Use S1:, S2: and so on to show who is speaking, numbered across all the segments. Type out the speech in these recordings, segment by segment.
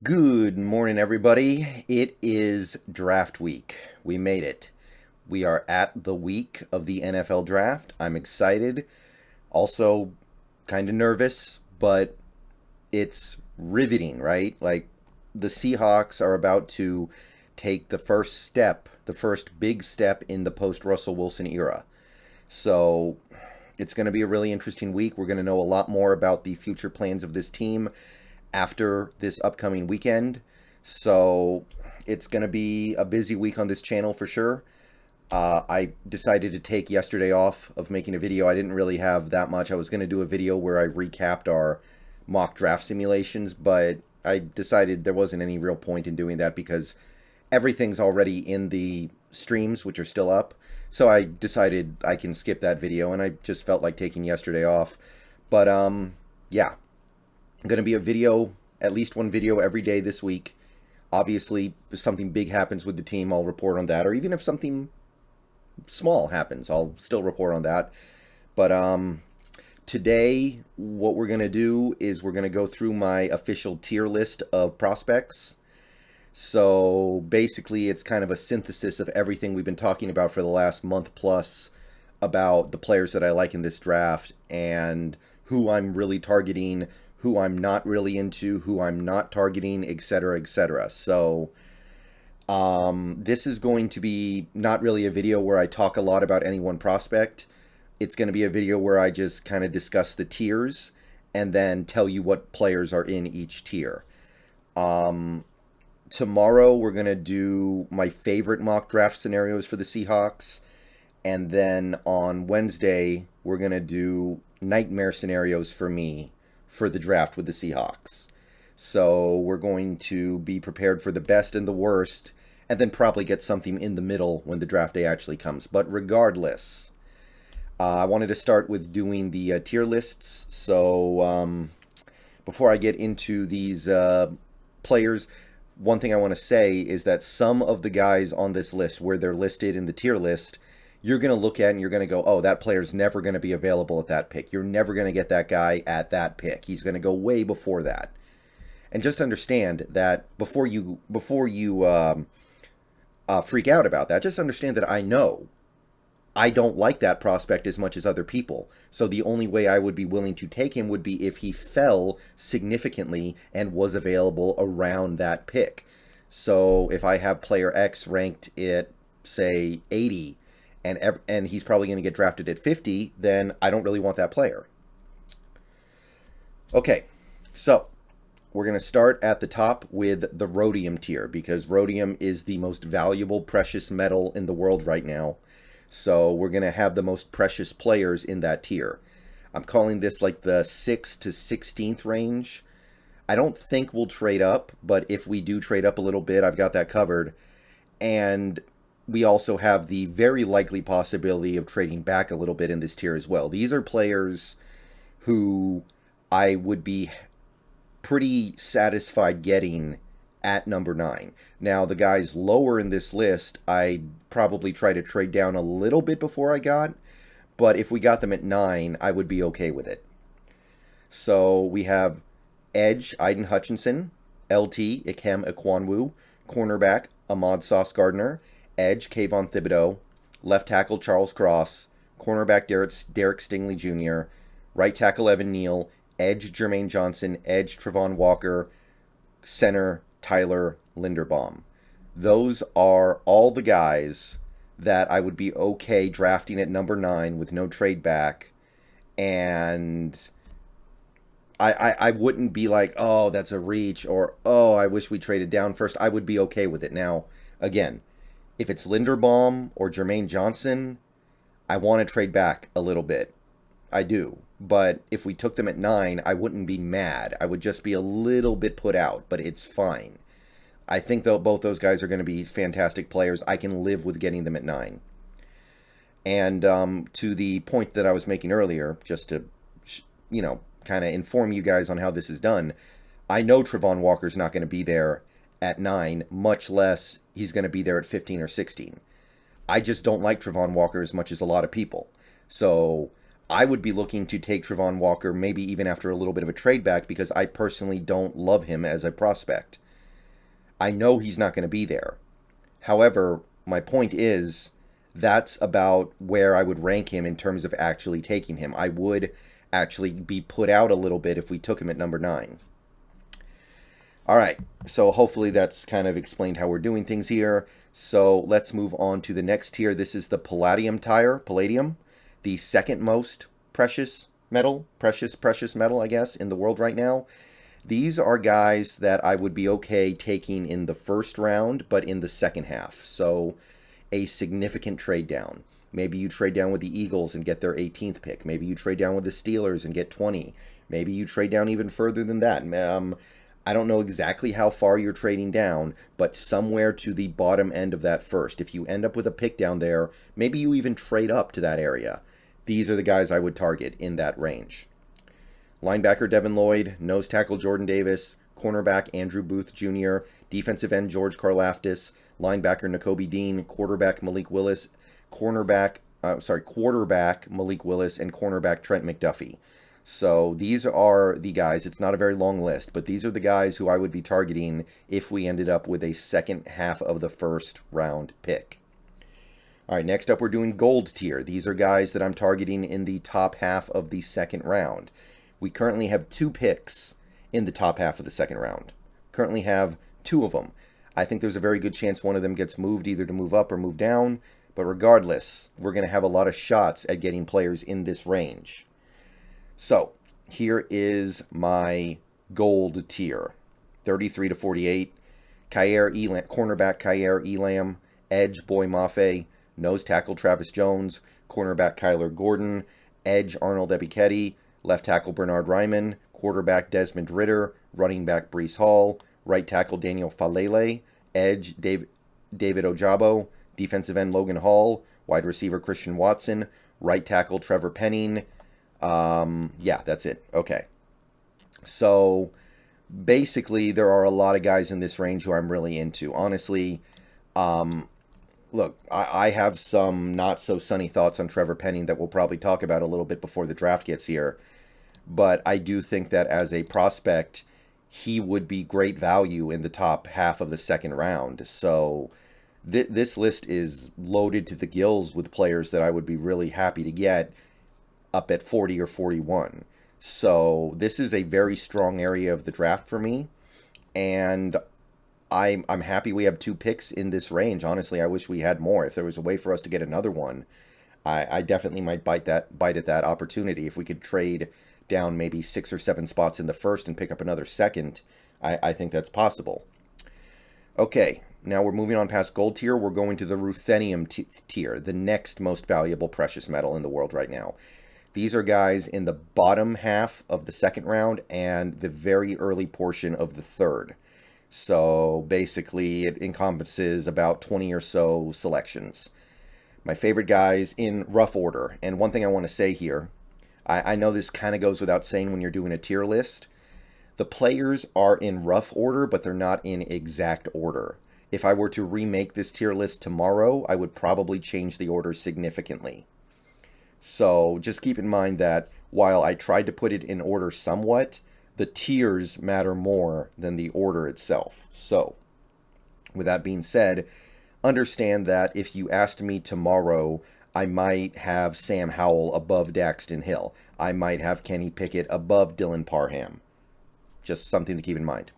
S1: Good morning, everybody. It is draft week. We made it. We are at the week of the NFL draft. I'm excited. Also, kind of nervous, but it's riveting, right? Like, the Seahawks are about to take the first step, the first big step in the post Russell Wilson era. So, it's going to be a really interesting week. We're going to know a lot more about the future plans of this team after this upcoming weekend. So it's going to be a busy week on this channel for sure. I decided to take yesterday off of making a video. I didn't really have that much. I was going to do a video where I recapped our mock draft simulations, but I decided there wasn't any real point in doing that because everything's already in the streams, which are still up. So I decided I can skip that video, and I just felt like taking yesterday off. But yeah, going to be a video, at least one video every day this week. Obviously, if something big happens with the team, I'll report on that. Or even if something small happens, I'll still report on that. But today, what we're going to do is we're going to go through my official tier list of prospects. So basically, it's kind of a synthesis of everything we've been talking about for the last month plus about the players that I like in this draft and who I'm really targeting, who I'm not really into, who I'm not targeting, etc., etc. So this is going to be not really a video where I talk a lot about any one prospect. It's going to be a video where I just kind of discuss the tiers and then tell you what players are in each tier. Tomorrow we're going to do my favorite mock draft scenarios for the Seahawks. And then on Wednesday, we're going to do nightmare scenarios for me for the draft with the Seahawks. So we're going to be prepared for the best and the worst, and then probably get something in the middle when the draft day actually comes. But regardless, I wanted to start with doing the tier lists. So before I get into these players, one thing I want to say is that some of the guys on this list, where they're listed in the tier list, you're going to look at and you're going to go, oh, that player's never going to be available at that pick. You're never going to get that guy at that pick. He's going to go way before that. And just understand that before you freak out about that, just understand that I know I don't like that prospect as much as other people. So the only way I would be willing to take him would be if he fell significantly and was available around that pick. So if I have player X ranked at, say, 80, and he's probably going to get drafted at 50, then I don't really want that player. Okay, so we're going to start at the top with the Rhodium tier, because Rhodium is the most valuable precious metal in the world right now. So we're going to have the most precious players in that tier. I'm calling this like the 6th to 16th range. I don't think we'll trade up, but if we do trade up a little bit, I've got that covered. And we also have the very likely possibility of trading back a little bit in this tier as well. These are players who I would be pretty satisfied getting at number 9. Now, the guys lower in this list, I'd probably try to trade down a little bit before I got, but if we got them at 9, I would be okay with it. So we have Edge, Aiden Hutchinson, LT, Ikem Ekwanwu, cornerback, Ahmad Sauce Gardner, Edge, Kayvon Thibodeau, left tackle, Charles Cross, cornerback, Derek Stingley Jr., right tackle, Evan Neal, edge, Jermaine Johnson, edge, Trevon Walker, center, Tyler Linderbaum. Those are all the guys that I would be okay drafting at number 9 with no trade back. And I wouldn't be like, oh, that's a reach, or, oh, I wish we traded down first. I would be okay with it. Now, again, if it's Linderbaum or Jermaine Johnson, I want to trade back a little bit. I do. But if we took them at 9, I wouldn't be mad. I would just be a little bit put out, but it's fine. I think though both those guys are going to be fantastic players. I can live with getting them at 9. And to the point that I was making earlier, just to, kind of inform you guys on how this is done, I know Trevon Walker's not going to be there at 9, much less he's going to be there at 15 or 16. I just don't like Trevon Walker as much as a lot of people. So I would be looking to take Trevon Walker maybe even after a little bit of a trade back, because I personally don't love him as a prospect. I know he's not going to be there. However, my point is that's about where I would rank him in terms of actually taking him. I would actually be put out a little bit if we took him at number 9. All right, so hopefully that's kind of explained how we're doing things here. So let's move on to the next tier. This is the Palladium Tier, Palladium, the second most precious metal, precious metal, I guess, in the world right now. These are guys that I would be okay taking in the first round, but in the second half. So a significant trade down. Maybe you trade down with the Eagles and get their 18th pick. Maybe you trade down with the Steelers and get 20. Maybe you trade down even further than that. I don't know exactly how far you're trading down, but somewhere to the bottom end of that first. If you end up with a pick down there, maybe you even trade up to that area. These are the guys I would target in that range. Linebacker Devin Lloyd, nose tackle Jordan Davis, cornerback Andrew Booth Jr., defensive end George Karlaftis, linebacker Nakobe Dean, quarterback Malik Willis, quarterback Malik Willis, and cornerback Trent McDuffie. So these are the guys. It's not a very long list, but these are the guys who I would be targeting if we ended up with a second half of the first round pick. All right, next up we're doing gold tier. These are guys that I'm targeting in the top half of the second round. We currently have 2 picks in the top half of the second round. Currently have 2 of them. I think there's a very good chance one of them gets moved either to move up or move down, but regardless, we're going to have a lot of shots at getting players in this range. So, here is my gold tier. 33 to 48. Cornerback Kyer Elam, edge Boy Mafe, nose tackle Travis Jones, cornerback Kyler Gordon, edge Arnold Ebiketie, left tackle Bernard Ryman, quarterback Desmond Ridder, running back Breece Hall, right tackle Daniel Falele, edge David Ojabo, defensive end Logan Hall, wide receiver Christian Watson, right tackle Trevor Penning. Yeah, that's it. Okay. So basically there are a lot of guys in this range who I'm really into. Honestly, look, I have some not so sunny thoughts on Trevor Penning that we'll probably talk about a little bit before the draft gets here. But I do think that as a prospect, he would be great value in the top half of the second round. So this list is loaded to the gills with players that I would be really happy to get up at 40 or 41. So this is a very strong area of the draft for me. And I'm happy we have 2 picks in this range. Honestly, I wish we had more. If there was a way for us to get another one, I definitely might bite at that opportunity. If we could trade down maybe 6 or 7 spots in the first and pick up another second, I think that's possible. Okay, now we're moving on past gold tier. We're going to the ruthenium tier, the next most valuable precious metal in the world right now. These are guys in the bottom half of the second round and the very early portion of the third. So basically it encompasses about 20 or so selections. My favorite guys in rough order. And one thing I want to say here, I know this kind of goes without saying when you're doing a tier list. The players are in rough order, but they're not in exact order. If I were to remake this tier list tomorrow, I would probably change the order significantly. So just keep in mind that while I tried to put it in order somewhat, the tiers matter more than the order itself. So with that being said, understand that if you asked me tomorrow, I might have Sam Howell above Daxton Hill. I might have Kenny Pickett above Dylan Parham. Just something to keep in mind.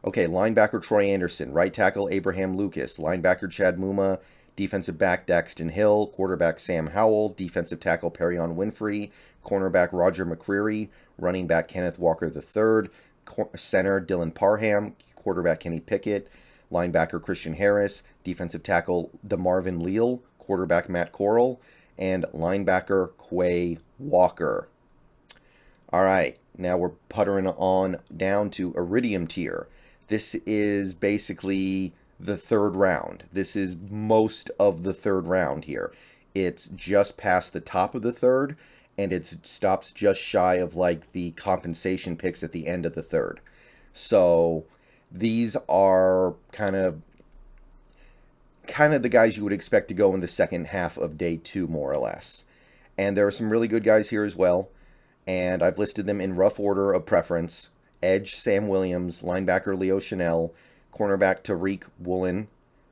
S1: Okay, linebacker Troy Anderson, right tackle Abraham Lucas, linebacker Chad Muma, defensive back Daxton Hill, quarterback Sam Howell, defensive tackle Perion Winfrey, cornerback Roger McCreary, running back Kenneth Walker III, center Dylan Parham, quarterback Kenny Pickett, linebacker Christian Harris, defensive tackle DeMarvin Leal, quarterback Matt Corral, and linebacker Quay Walker. All right, now we're puttering on down to Iridium Tier. This is basically the third round. This is most of the third round here. It's just past the top of the third, and it stops just shy of like the compensation picks at the end of the third. So these are kind of the guys you would expect to go in the second half of day 2, more or less. And there are some really good guys here as well, and I've listed them in rough order of preference. Edge Sam Williams, linebacker Leo Chanel, cornerback Tariq Woolen,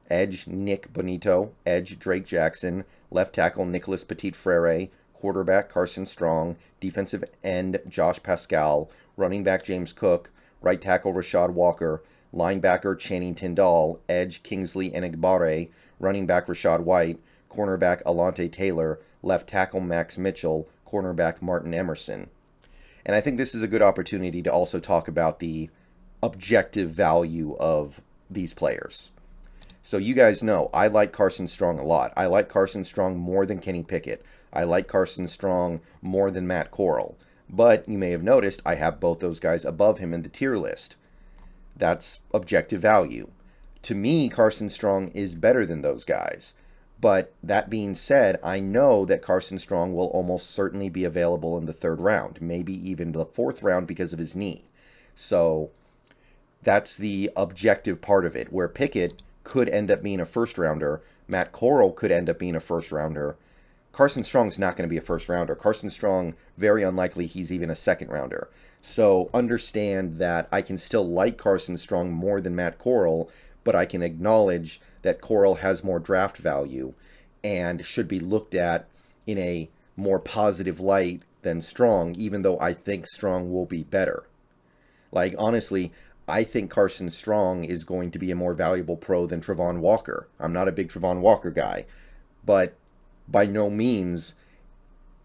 S1: edge Nick Bonito, edge Drake Jackson, left tackle Nicholas Petit-Frere, quarterback Carson Strong, defensive end Josh Pascal, running back James Cook, right tackle Rashad Walker, linebacker Channing Tindall, edge Kingsley Enagbare, running back Rashad White, cornerback Alante Taylor, left tackle Max Mitchell, cornerback Martin Emerson. And I think this is a good opportunity to also talk about the objective value of these players. So you guys know, I like Carson Strong a lot. I like Carson Strong more than Kenny Pickett. I like Carson Strong more than Matt Corral. But you may have noticed I have both those guys above him in the tier list. That's objective value. To me, Carson Strong is better than those guys. But that being said, I know that Carson Strong will almost certainly be available in the 3rd round, maybe even the 4th round because of his knee. So that's the objective part of it, where Pickett could end up being a 1st rounder, Matt Corral could end up being a 1st rounder. Carson Strong's not going to be a 1st rounder. Carson Strong, very unlikely he's even a 2nd rounder. So understand that I can still like Carson Strong more than Matt Corral, but I can acknowledge that Corral has more draft value and should be looked at in a more positive light than Strong, even though I think Strong will be better. Like, honestly, I think Carson Strong is going to be a more valuable pro than Travon Walker. I'm not a big Travon Walker guy, but by no means,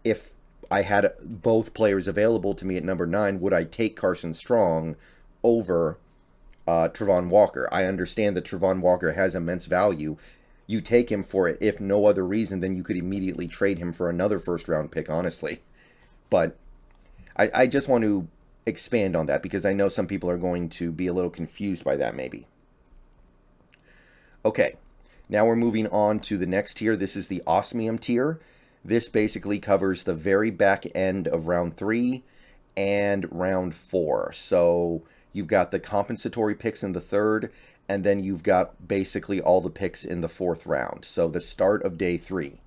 S1: if I had both players available to me at number 9, would I take Carson Strong over Travon Walker. I understand that Travon Walker has immense value. You take him for it, if no other reason, then you could immediately trade him for another 1st round pick, honestly. But I just want to expand on that because I know some people are going to be a little confused by that maybe. Okay, now we're moving on to the next tier. This is the Osmium Tier. This basically covers the very back end of round 3 and round 4. So you've got the compensatory picks in the 3rd, and then you've got basically all the picks in the 4th round. So the start of day 3.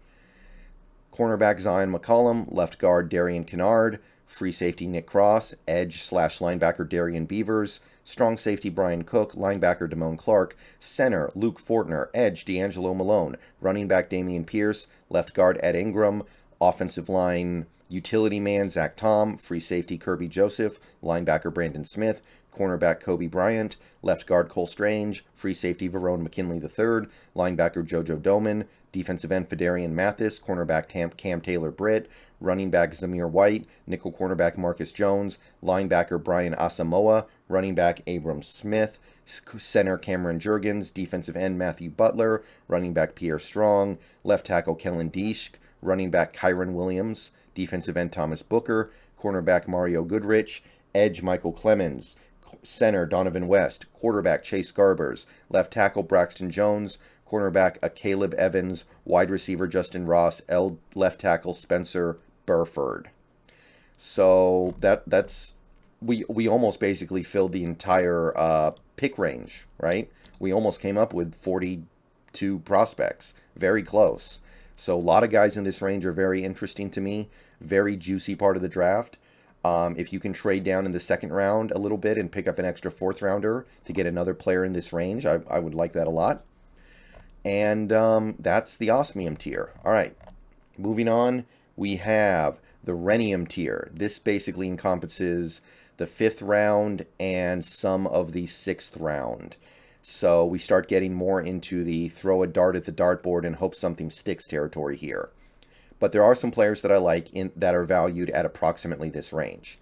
S1: Cornerback Zion McCollum, left guard Darian Kennard, free safety Nick Cross, edge/linebacker Darian Beavers, strong safety Brian Cook, linebacker Damone Clark, center Luke Fortner, edge D'Angelo Malone, running back Damian Pierce, left guard Ed Ingram, offensive line utility man Zach Tom, free safety Kirby Joseph, linebacker Brandon Smith, cornerback Kobe Bryant, left guard Cole Strange, free safety Verone McKinley III, linebacker JoJo Doman, defensive end Fedarian Mathis, cornerback Cam Taylor-Britt, running back Zamir White, nickel cornerback Marcus Jones, linebacker Brian Asamoah, running back Abram Smith, center Cameron Jurgens, defensive end Matthew Butler, running back Pierre Strong, left tackle Kellen Deesch, running back Kyron Williams, defensive end Thomas Booker, cornerback Mario Goodrich, edge Michael Clemens, center Donovan West, quarterback Chase Garbers, left tackle Braxton Jones, cornerback Caleb Evans, wide receiver Justin Ross, left tackle Spencer Burford. So that's we almost basically filled the entire pick range, right? We almost came up with 42 prospects, very close. So a lot of guys in this range are very interesting to me, very juicy part of the draft. If you can trade down in the 2nd round a little bit and pick up an extra 4th rounder to get another player in this range, I would like that a lot. And that's the Osmium Tier. All right, moving on, we have the Rhenium Tier. This basically encompasses the 5th round and some of the 6th round. So we start getting more into the throw a dart at the dartboard and hope something sticks territory here. But there are some players that I like that are valued at approximately this range.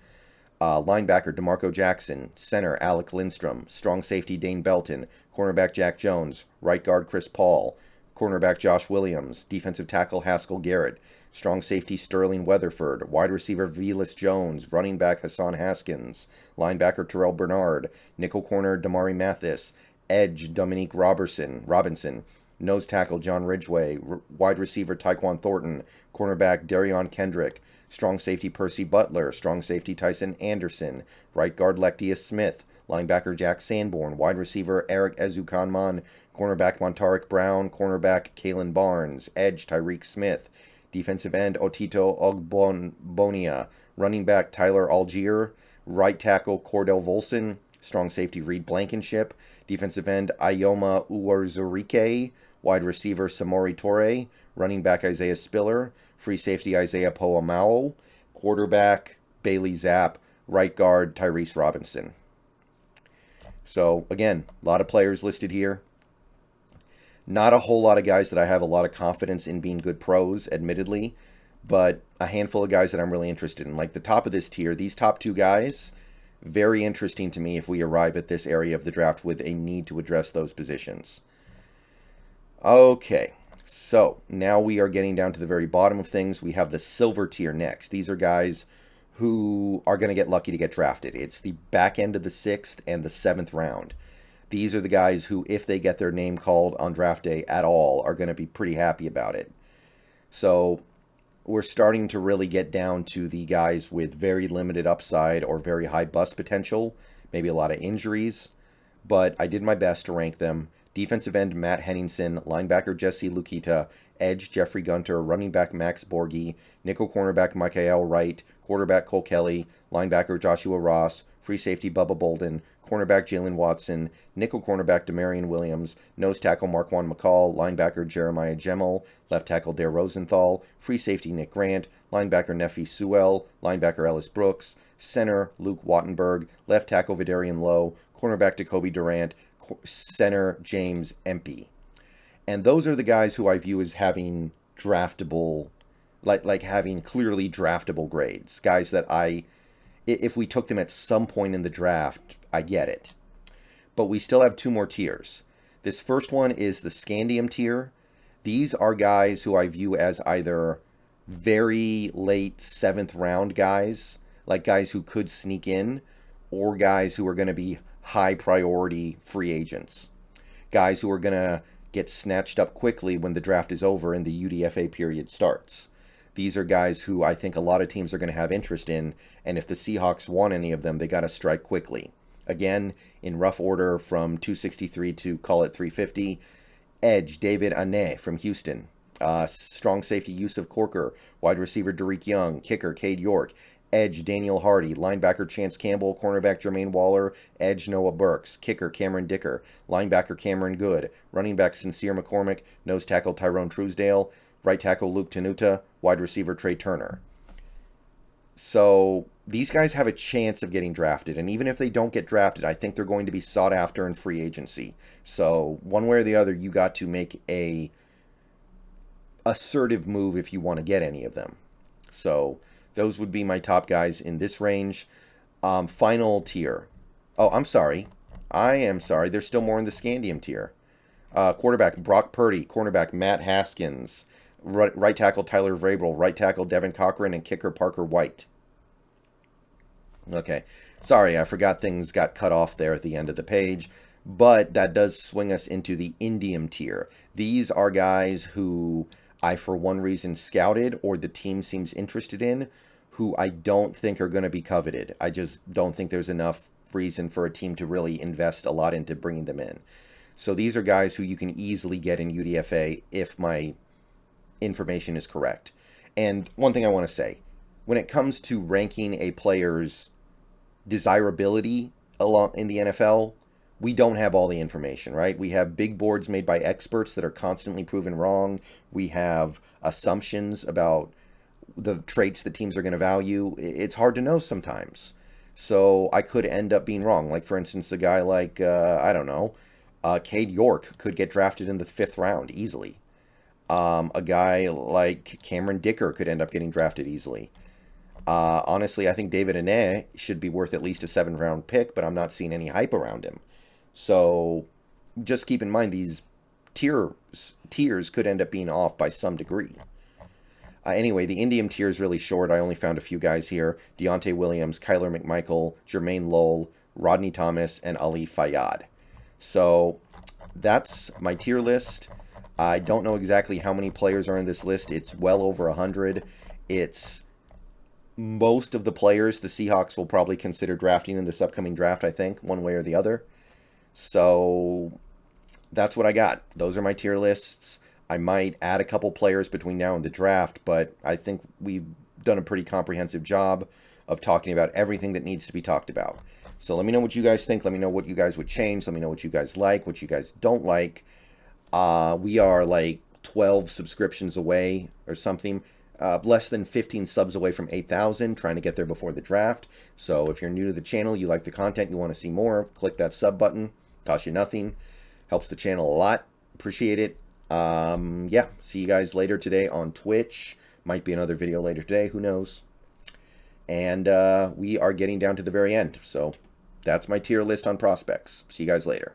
S1: Linebacker DeMarco Jackson, center Alec Lindstrom, strong safety Dane Belton, cornerback Jack Jones, right guard Chris Paul, cornerback Josh Williams, defensive tackle Haskell Garrett, strong safety Sterling Weatherford, wide receiver Velas Jones, running back Hassan Haskins, linebacker Terrell Bernard, nickel corner Damari Mathis, edge Dominique Robinson, nose tackle John Ridgway, wide receiver Tyquan Thornton, cornerback Darion Kendrick, strong safety Percy Butler, strong safety Tyson Anderson, right guard Lectius Smith, linebacker Jack Sanborn, wide receiver Eric Ezukanman, cornerback Montarik Brown, cornerback Kalen Barnes, edge Tyreek Smith, defensive end Otito Ogbonia, running back Tyler Algier, right tackle Cordell Volson, Strong safety Reed Blankenship. Defensive end Ioma Uwarzurike. Wide receiver Samori Torre. Running back Isaiah Spiller. Free safety Isaiah Poamao. Quarterback Bailey Zapp. Right guard Tyrese Robinson. So, again, a lot of players listed here. Not a whole lot of guys that I have a lot of confidence in being good pros, admittedly, but a handful of guys that I'm really interested in. Like the top of this tier, these top 2 guys, very interesting to me if we arrive at this area of the draft with a need to address those positions. Okay, so now we are getting down to the very bottom of things. We have the silver tier next. These are guys who are going to get lucky to get drafted. It's the back end of the 6th and the 7th round. These are the guys who, if they get their name called on draft day at all, are going to be pretty happy about it. So we're starting to really get down to the guys with very limited upside or very high bust potential, maybe a lot of injuries, but I did my best to rank them. Defensive end Matt Henningsen, linebacker Jesse Lukita, edge Jeffrey Gunter, running back Max Borghi, nickel cornerback Mikael Wright, quarterback Cole Kelly, linebacker Joshua Ross, free safety Bubba Bolden, cornerback Jalen Watson, nickel cornerback Demarion Williams, nose tackle Marquand McCall, linebacker Jeremiah Gemmel, left tackle Dare Rosenthal, free safety Nick Grant, linebacker Nefi Sewell, linebacker Ellis Brooks, center Luke Wattenberg, left tackle Vidarian Lowe, cornerback Jacoby Durant, center James Empey. And those are the guys who I view as having draftable, like having clearly draftable grades. Guys that if we took them at some point in the draft, I get it. But we still have 2 more tiers. This first one is the Scandium tier. These are guys who I view as either very late 7th round guys, like guys who could sneak in, or guys who are going to be high priority free agents. Guys who are going to get snatched up quickly when the draft is over and the UDFA period starts. These are guys who I think a lot of teams are going to have interest in, and if the Seahawks want any of them, they got to strike quickly. Again, in rough order from 263 to call it 350, edge David Ane from Houston, strong safety Yusuf Corker, wide receiver Derek Young, kicker Cade York, edge Daniel Hardy, linebacker Chance Campbell, cornerback Jermaine Waller, edge Noah Burks, kicker Cameron Dicker, linebacker Cameron Good, running back Sincere McCormick, nose tackle Tyrone Truesdale, right tackle Luke Tenuta, wide receiver Trey Turner. So these guys have a chance of getting drafted, and even if they don't get drafted, I think they're going to be sought after in free agency. So one way or the other, you got to make a assertive move if you want to get any of them. So those would be my top guys in this range. Final tier. Oh, I'm sorry. I am sorry. There's still more in the Scandium tier. Quarterback Brock Purdy, cornerback Matt Haskins, right tackle Tyler Vrabel, right tackle Devin Cochran, and kicker Parker White. Okay, sorry, I forgot things got cut off there at the end of the page, but that does swing us into the Indium tier. These are guys who I, for one reason, scouted or the team seems interested in, who I don't think are going to be coveted. I just don't think there's enough reason for a team to really invest a lot into bringing them in. So these are guys who you can easily get in UDFA if my information is correct. And one thing I want to say, when it comes to ranking a player's desirability along in the NFL, we don't have all the information, right? We have big boards made by experts that are constantly proven wrong. We have assumptions about the traits that teams are going to value. It's hard to know sometimes. So I could end up being wrong. Like, for instance, a guy like, Cade York could get drafted in the 5th round easily. A guy like Cameron Dicker could end up getting drafted easily. Honestly, I think David Ane should be worth at least a 7th round pick, but I'm not seeing any hype around him. So just keep in mind these tiers could end up being off by some degree. Anyway, the Indium tier is really short. I only found a few guys here. Deontay Williams, Kyler McMichael, Jermaine Lowell, Rodney Thomas, and Ali Fayyad. So that's my tier list. I don't know exactly how many players are in this list. It's well over 100. It's most of the players the Seahawks will probably consider drafting in this upcoming draft, I think, one way or the other. So that's what I got. Those are my tier lists. I might add a couple players between now and the draft, but I think we've done a pretty comprehensive job of talking about everything that needs to be talked about. So let me know what you guys think. Let me know what you guys would change. Let me know what you guys like, what you guys don't like. We are like 12 subscriptions away or something. Less than 15 subs away from 8,000, trying to get there before the draft. So if you're new to the channel, you like the content, you want to see more, click that sub button. Costs you nothing. Helps the channel a lot. Appreciate it. Yeah, see you guys later today on Twitch. Might be another video later today, who knows. And we are getting down to the very end. So that's my tier list on prospects. See you guys later.